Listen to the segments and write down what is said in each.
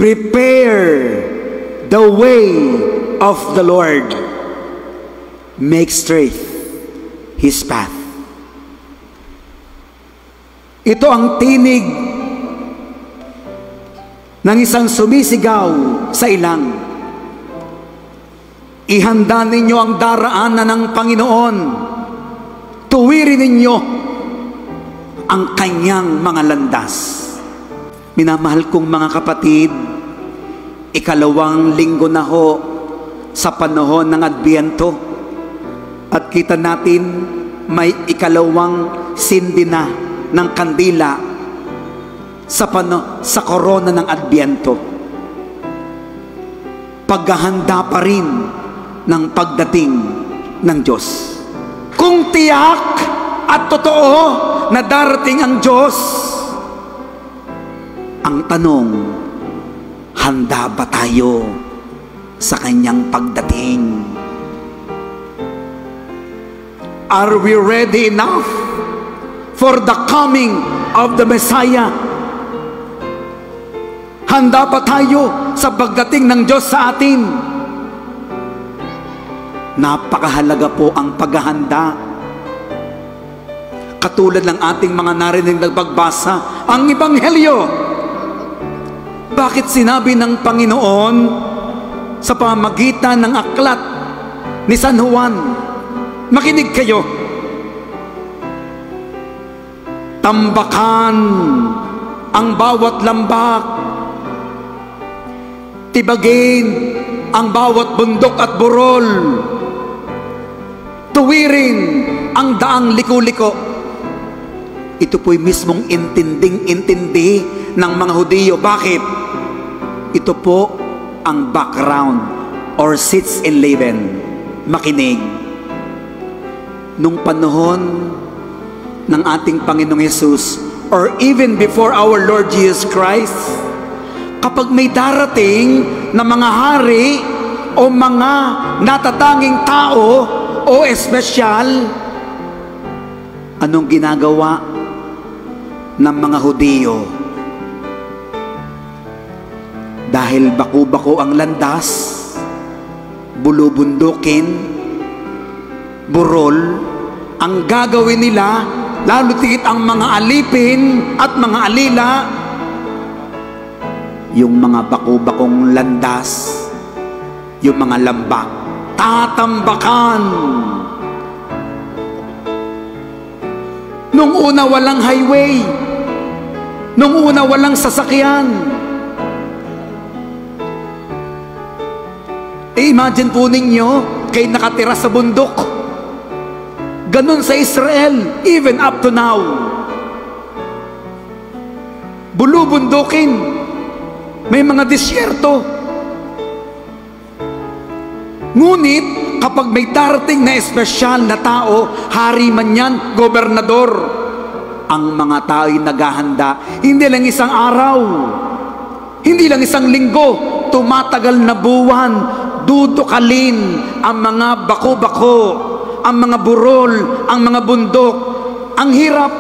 Prepare the way of the Lord. Make straight His path. Ito ang tinig ng isang sumisigaw sa ilang. Ihanda ninyo ang daraanan ng Panginoon. Tuwirin ninyo ang kanyang mga landas. Minamahal kong mga kapatid, ikalawang linggo na ho sa panahon ng Adbyento. At kita natin may ikalawang sindi na ng kandila sa korona ng Adbyento. Paghahanda pa rin ng pagdating ng Diyos. Kung tiyak at totoo na darating ang Diyos, ang tanong, handa ba tayo sa kanyang pagdating? Are we ready enough for the coming of the Messiah? Handa pa tayo sa pagdating ng Diyos sa atin? Napakahalaga po ang paghahanda. Katulad ng ating mga narinig na pagbasa, ang Ebanghelyo. Bakit sinabi ng Panginoon sa pamagitan ng aklat ni San Juan, makinig kayo, tambakan ang bawat lambak, tibagin ang bawat bundok at burol, tuwirin ang daang liko-liko. Ito po'y mismong intinding-intindi ng mga Hudiyo. Bakit? Ito po ang background or sits in Laban. Makinig. Nung panahon ng ating Panginoong Hesus, or even before our Lord Jesus Christ, kapag may darating na mga hari o mga natatanging tao o espesyal, anong ginagawa ng mga Hudiyo? Dahil baku-bako ang landas, bulubundukin, burol, ang gagawin nila, lalo tigit ang mga alipin at mga alila, yung mga baku-bakong landas, yung mga lambak, tatambakan. Nung una walang highway, nung una walang sasakyan. Imagine po ninyo, kayo nakatira sa bundok. Ganun sa Israel, even up to now. Bulubundukin, may mga disyerto. Ngunit, kapag may darating na espesyal na tao, hari man yan, gobernador, ang mga tao'y naghahanda. Hindi lang isang araw, hindi lang isang linggo, tumatagal na buwan, dudukalin ang mga bako-bako, ang mga burol, ang mga bundok. Ang hirap.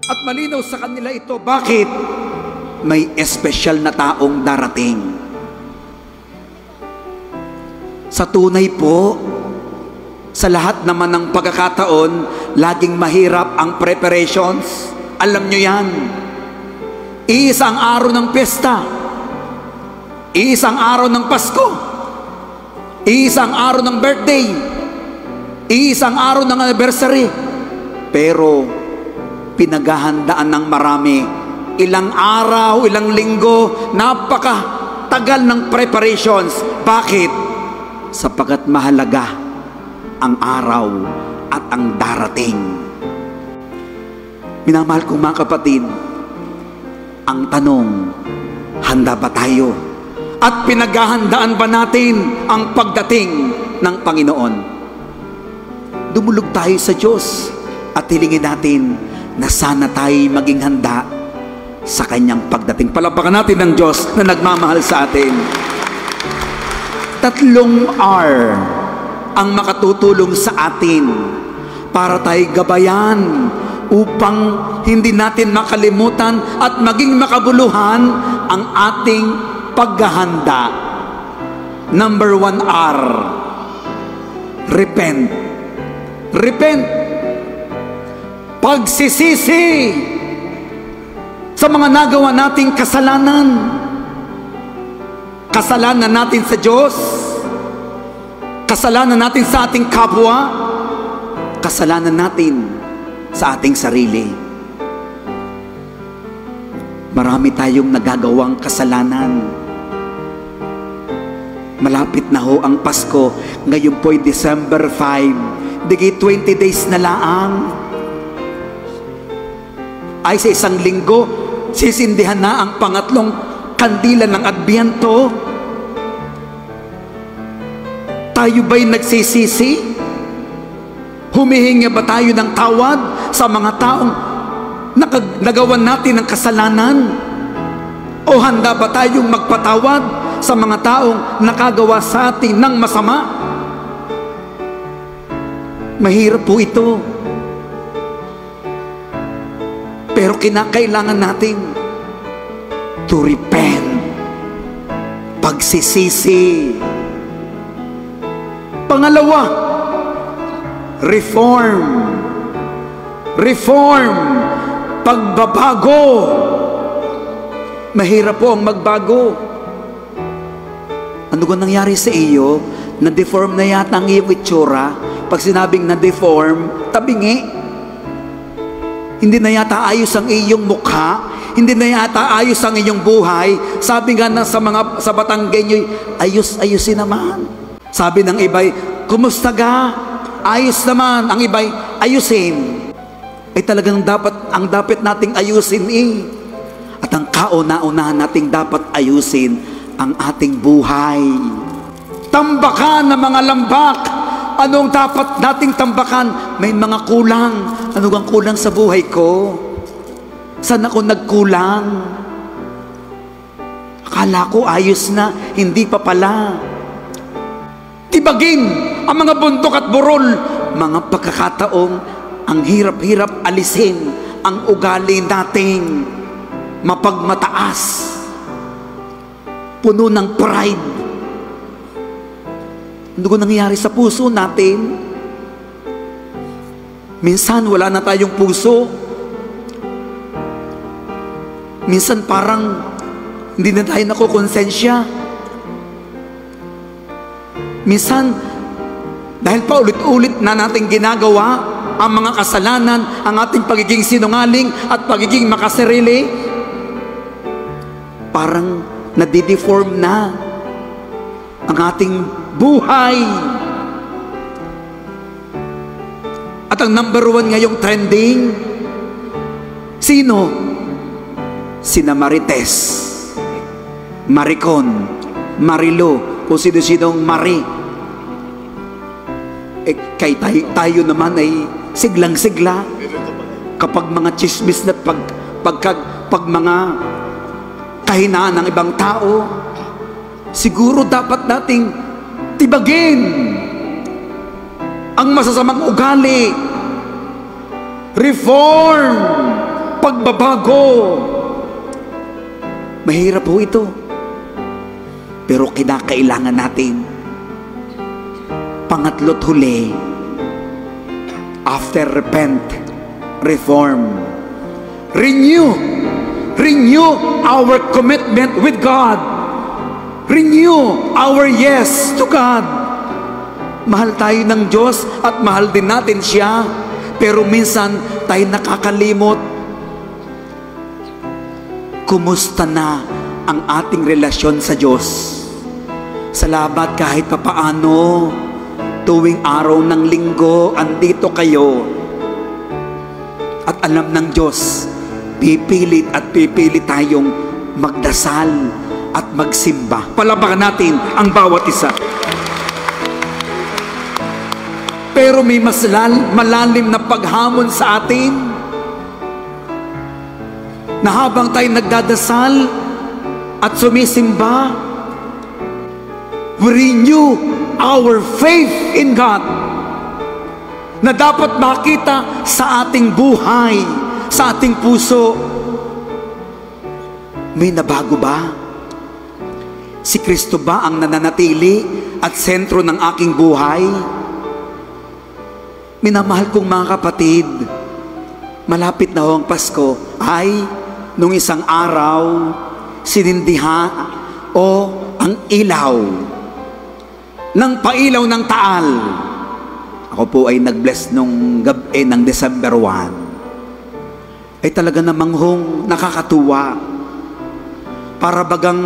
At malinaw sa kanila ito. Bakit? May espesyal na taong darating. Sa tunay po, sa lahat naman ng pagkakataon, laging mahirap ang preparations. Alam nyo yan. Iisang araw ng piyesta, iisang araw ng Pasko, iisang araw ng birthday, iisang araw ng anniversary. Pero pinaghahandaan ng marami, ilang araw, ilang linggo, napakatagal ng preparations. Bakit? Sapagkat mahalaga ang araw at ang darating. Minamahal kong mga kapatid, ang tanong, handa ba tayo? At pinaghahandaan ba natin ang pagdating ng Panginoon? Dumulog tayo sa Diyos at hilingin natin na sana tayo maging handa sa kanyang pagdating. Palapakan natin ng Diyos na nagmamahal sa atin. 3 R ang makatutulong sa atin para tayo gabayan upang hindi natin makalimutan at maging makabuluhan ang ating paghahanda. Number 1R, repent. Repent. Pagsisisi sa mga nagawa nating kasalanan. Kasalanan natin sa Diyos, kasalanan natin sa ating kapwa, kasalanan natin sa ating sarili. Marami tayong nagagawang kasalanan. Malapit na ho ang Pasko. Ngayon po'y December 5. Digi 20 days na laang. Ay sa isang linggo, sisindihan na ang pangatlong kandila ng Adbyento. Tayo ba'y nagsisisi? Humihingi ba tayo ng tawad sa mga taong nagawan natin ng kasalanan? O handa ba tayong magpatawad sa mga taong nakagawa sa atin ng masama? Mahirap po ito. Pero kinakailangan natin to repent. Pagsisisi. Pangalawa, reform. Reform. Pagbabago. Mahirap po ang magbago. Ano ba nangyari sa iyo? Na-deform na yata ang iyong itsura. Pag sinabing na-deform, tabingi. Hindi na yata ayos ang iyong mukha. Hindi na yata ayos ang iyong buhay. Sabi nga na sa Batanggenyo, ayos-ayusin naman. Sabi ng iba'y, kumusta ga? Ayos naman. Ang iba'y, ayusin. Ay talagang ang dapat nating ayusin At ang kauna-unahan nating dapat ayusin ang ating buhay. Tambakan ng mga lambak. Anong dapat nating tambakan? May mga kulang. Ano ang kulang sa buhay ko? Saan ako nagkulang? Akala ko ayos na, hindi pa pala. Tibagin ang mga bundok at burol. Mga pagkakataong ang hirap-hirap alisin ang ugali nating mapagmataas, puno ng pride. Ano nangyayari sa puso natin? Minsan wala na tayong puso. Minsan parang hindi na tayo nakukonsensya. Minsan dahil pa ulit-ulit na nating ginagawa ang mga kasalanan, ang ating pagiging sinungaling at pagiging makasarili, parang nadideform na ang ating buhay. At ang number 1 ngayong trending, sino? Sina Marites, Maricon, Marilo, kung sino-sinong Marie. Kay tayo naman ay siglang-sigla kapag mga chismis na pag mga kahinaan ng ibang tao. Siguro dapat nating tibagin ang masasamang ugali. Reform. Pagbabago. Mahirap po ito. Pero kinakailangan natin. Pangatlo't huli, after repent, reform. Renew our commitment with God. Renew our yes to God. Mahal tayo ng Diyos at mahal din natin siya. Pero minsan tayo nakakalimot. Kumusta na ang ating relasyon sa Diyos? Salamat kahit papaano. Tuwing araw ng linggo, andito kayo. At alam ng Diyos, pipilit at pipilit tayong magdasal at magsimba. Palabakan natin ang bawat isa. Pero may mas malalim na paghamon sa atin na habang tayo nagdadasal at sumisimba, we renew our faith in God. na dapat makita sa ating buhay, sa ating puso. May nabago ba? Si Kristo ba ang nananatili at sentro ng aking buhay? Minamahal kong mga kapatid, malapit na ho ang Pasko. Ay, nung isang araw, sinindiha o ang ilaw ng pailaw ng Taal. Ako po ay nag-bless nung gabi ng December 1. Ay talaga namang hong nakakatuwa. Para bagang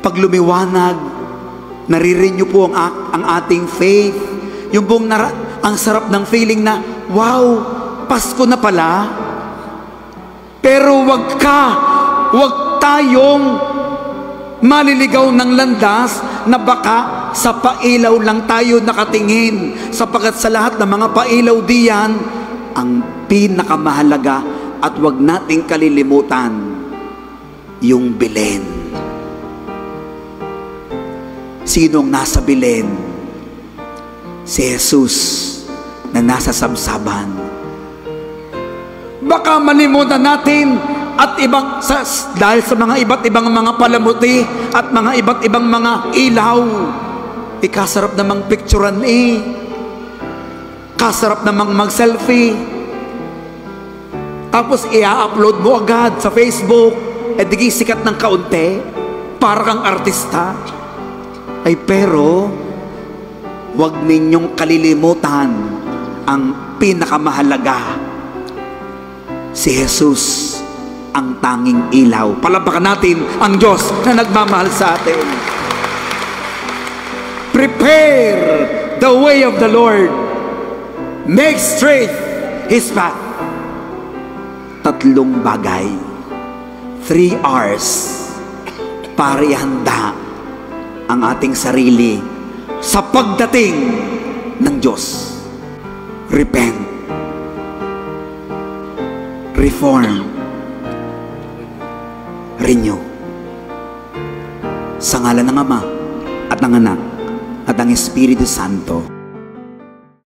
paglumiwanag, narirenew po ang ating faith. Yung buong ang sarap ng feeling na, wow, Pasko na pala. Pero wag tayong maliligaw ng landas na baka sa pailaw lang tayo nakatingin, sapagkat sa lahat ng mga pailaw diyan, ang pinakamahalaga at wag nating kalilimutan, yung Belen. Sinong nasa Belen? Si Jesus na nasa sabsaban. Baka malimutan natin at dahil sa mga iba't ibang mga palamuti at mga iba't ibang mga ilaw, kasarap namang picturean kasarap namang mag-selfie, tapos i-upload mo agad sa Facebook, di sikat ng kaunti, para kang artista. Ay pero, huwag ninyong kalilimutan ang pinakamahalaga. Si Jesus ang tanging ilaw. Palapakan natin ang Diyos na nagmamahal sa atin. Prepare the way of the Lord. Make straight His path. 3 bagay. 3 R's para ihanda ang ating sarili sa pagdating ng Diyos. Repent, reform, renew. Sa ngalan ng Ama at ng Anak at ng Espiritu Santo.